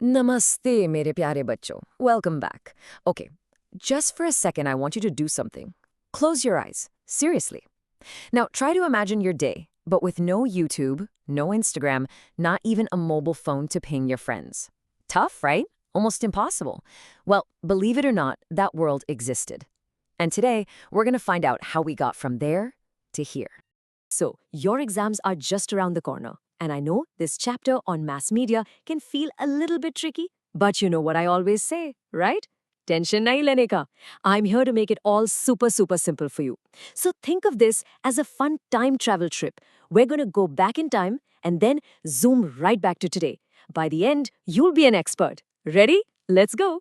Namaste, mere pyare bachcho. Welcome back. Okay, just for a second, I want you to do something. Close your eyes. Seriously. Now, try to imagine your day, but with no YouTube, no Instagram, not even a mobile phone to ping your friends. Tough, right? Almost impossible. Well, believe it or not, that world existed. And today, we're going to find out how we got from there to here. So, your exams are just around the corner. And I know this chapter on mass media can feel a little bit tricky, but you know what I always say, right? Tension nahi lene ka. I'm here to make it all super simple for you. So think of this as a fun time travel trip. We're going to go back in time and then zoom right back to today. By the end, you'll be an expert. Ready? Let's go.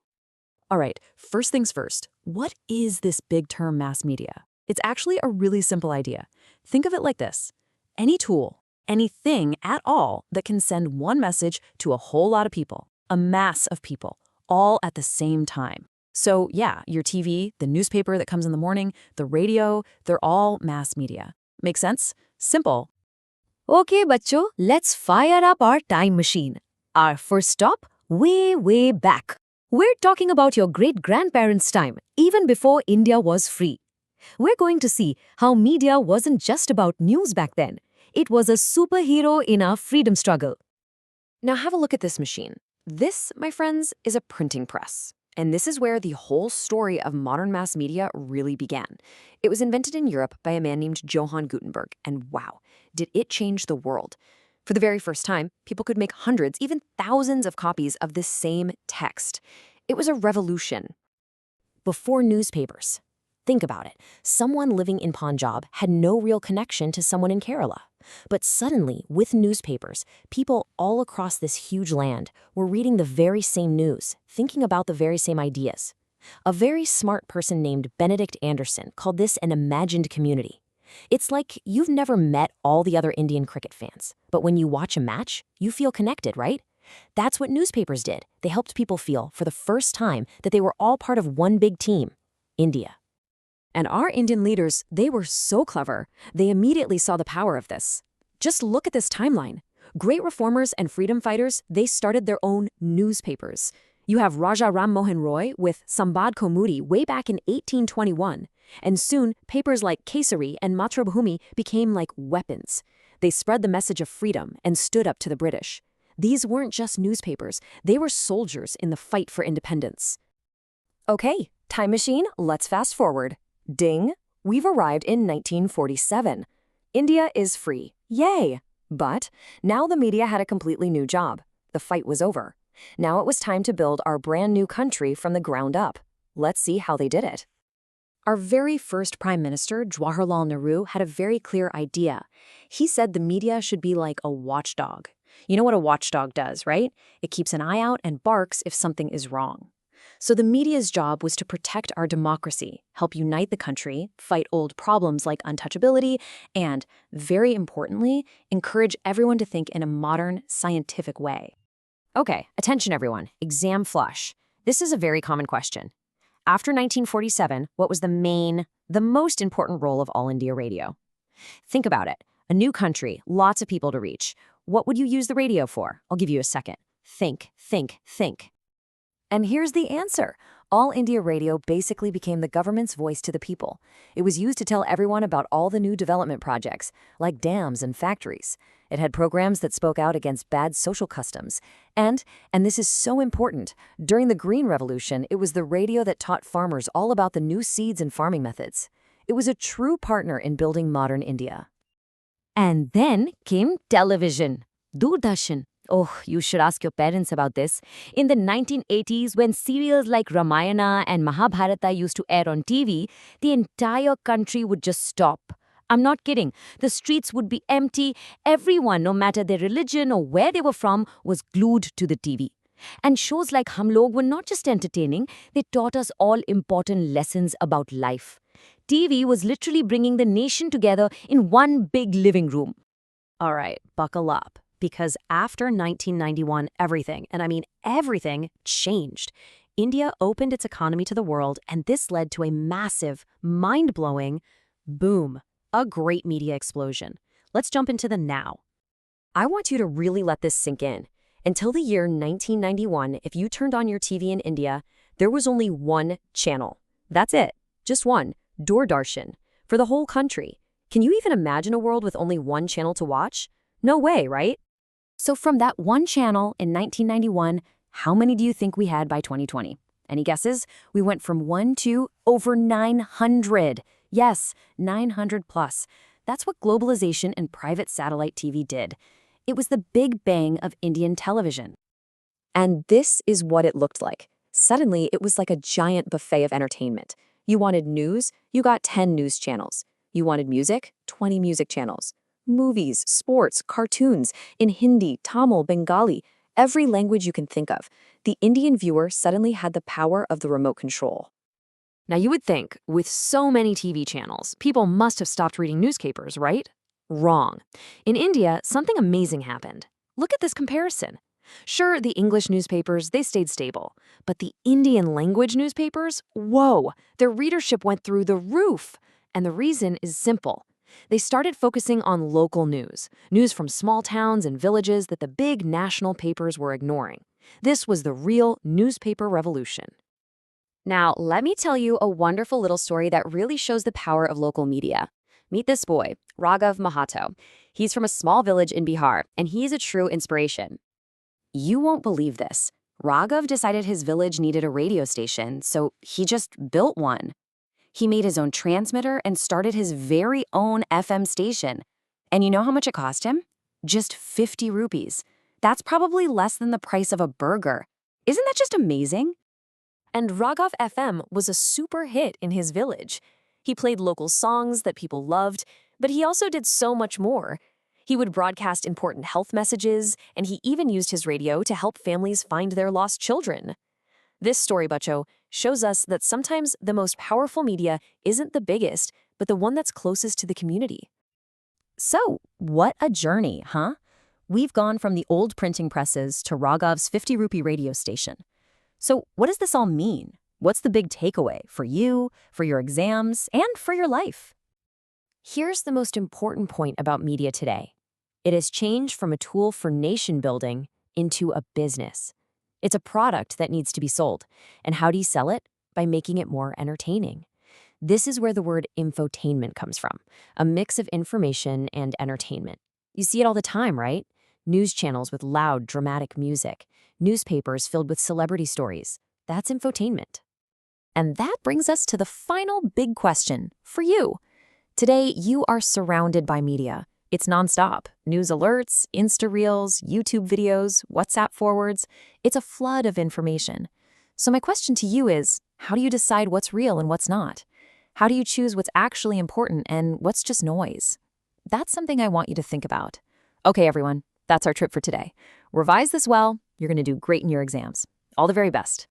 All right, first things first. What is this big term mass media? It's actually a really simple idea. Think of it like this. Any tool, anything at all that can send one message to a whole lot of people, a mass of people, all at the same time. So yeah, your TV, the newspaper that comes in the morning, the radio, they're all mass media. Make sense? Simple. Okay, bachcho, let's fire up our time machine. Our first stop, way back. We're talking about your great-grandparents' time, even before India was free. We're going to see how media wasn't just about news back then. It was a superhero in our freedom struggle. Now have a look at this machine. This, my friends, is a printing press. And this is where the whole story of modern mass media really began. It was invented in Europe by a man named Johann Gutenberg, and wow, did it change the world. For the very first time, people could make hundreds, even thousands of copies of the same text. It was a revolution. Before newspapers. Think about it. Someone living in Punjab had no real connection to someone in Kerala. But suddenly, with newspapers, people all across this huge land were reading the very same news, thinking about the very same ideas. A very smart person named Benedict Anderson called this an imagined community. It's like you've never met all the other Indian cricket fans, but when you watch a match, you feel connected, right? That's what newspapers did. They helped people feel, for the first time, that they were all part of one big team, India. And our Indian leaders, they were so clever. They immediately saw the power of this. Just look at this timeline. Great reformers and freedom fighters, they started their own newspapers. You have Raja Ram Mohan Roy with Sambad Kaumudi way back in 1821. And soon, papers like Kesari and Matrabhumi became like weapons. They spread the message of freedom and stood up to the British. These weren't just newspapers. They were soldiers in the fight for independence. Okay, time machine, let's fast forward. Ding, we've arrived in 1947. India is free. Yay! But now the media had a completely new job. The fight was over. Now it was time to build our brand new country from the ground up. Let's see how they did it. Our very first Prime Minister, Jawaharlal Nehru, had a very clear idea. He said the media should be like a watchdog. You know what a watchdog does, right? It keeps an eye out and barks if something is wrong. So the media's job was to protect our democracy, help unite the country, fight old problems like untouchability, and, very importantly, encourage everyone to think in a modern, scientific way. Okay, attention everyone, exam flush. This is a very common question. After 1947, what was the most important role of All India Radio? Think about it. A new country, lots of people to reach. What would you use the radio for? I'll give you a second. Think. And here's the answer. All India Radio basically became the government's voice to the people. It was used to tell everyone about all the new development projects, like dams and factories. It had programs that spoke out against bad social customs. And this is so important, during the Green Revolution, it was the radio that taught farmers all about the new seeds and farming methods. It was a true partner in building modern India. And then came television, Doordarshan. Oh, you should ask your parents about this. In the 1980s, when serials like Ramayana and Mahabharata used to air on TV, the entire country would just stop. I'm not kidding. The streets would be empty. Everyone, no matter their religion or where they were from, was glued to the TV. And shows like Hum Log were not just entertaining, they taught us all important lessons about life. TV was literally bringing the nation together in one big living room. All right, buckle up. Because after 1991, everything, and I mean everything, changed. India opened its economy to the world, and this led to a massive, mind-blowing boom, a great media explosion. Let's jump into the now. I want you to really let this sink in. Until the year 1991, if you turned on your TV in India, there was only one channel. That's it. Just one. Doordarshan. For the whole country. Can you even imagine a world with only one channel to watch? No way, right? So from that one channel in 1991, how many do you think we had by 2020? Any guesses? We went from 1 to over 900. Yes, 900 plus. That's what globalization and private satellite TV did. It was the big bang of Indian television. And this is what it looked like. Suddenly, it was like a giant buffet of entertainment. You wanted news, you got 10 news channels. You wanted music, 20 music channels. Movies, sports, cartoons, in Hindi, Tamil, Bengali, every language you can think of. The Indian viewer suddenly had the power of the remote control. Now you would think, with so many TV channels, people must have stopped reading newspapers, right? Wrong. In India, something amazing happened. Look at this comparison. Sure, the English newspapers, they stayed stable. But the Indian language newspapers, whoa, their readership went through the roof. And the reason is simple. They started focusing on local news from small towns and villages that the big national papers were ignoring. This was the real newspaper revolution. Now, let me tell you a wonderful little story that really shows the power of local media. Meet this boy, Raghav Mahato. He's from a small village in Bihar, and he is a true inspiration. You won't believe this. Raghav decided his village needed a radio station, so he just built one. He made his own transmitter and started his very own FM station. And you know how much it cost him? Just 50 rupees. That's probably less than the price of a burger. Isn't that just amazing? And Raghav FM was a super hit in his village. He played local songs that people loved, but he also did so much more. He would broadcast important health messages, and he even used his radio to help families find their lost children. This story, Bacho, shows us that sometimes the most powerful media isn't the biggest, but the one that's closest to the community. So, what a journey, huh? We've gone from the old printing presses to Raghav's 50 rupee radio station. So, what does this all mean? What's the big takeaway for you, for your exams, and for your life? Here's the most important point about media today. It has changed from a tool for nation building into a business. It's a product that needs to be sold. And how do you sell it? By making it more entertaining. This is where the word infotainment comes from, a mix of information and entertainment. You see it all the time, right? News channels with loud, dramatic music, newspapers filled with celebrity stories. That's infotainment. And that brings us to the final big question for you. Today, you are surrounded by media. It's nonstop. News alerts, Insta Reels, YouTube videos, WhatsApp forwards. It's a flood of information. So my question to you is, how do you decide what's real and what's not? How do you choose what's actually important and what's just noise? That's something I want you to think about. Okay, everyone, that's our trip for today. Revise this well. You're going to do great in your exams. All the very best.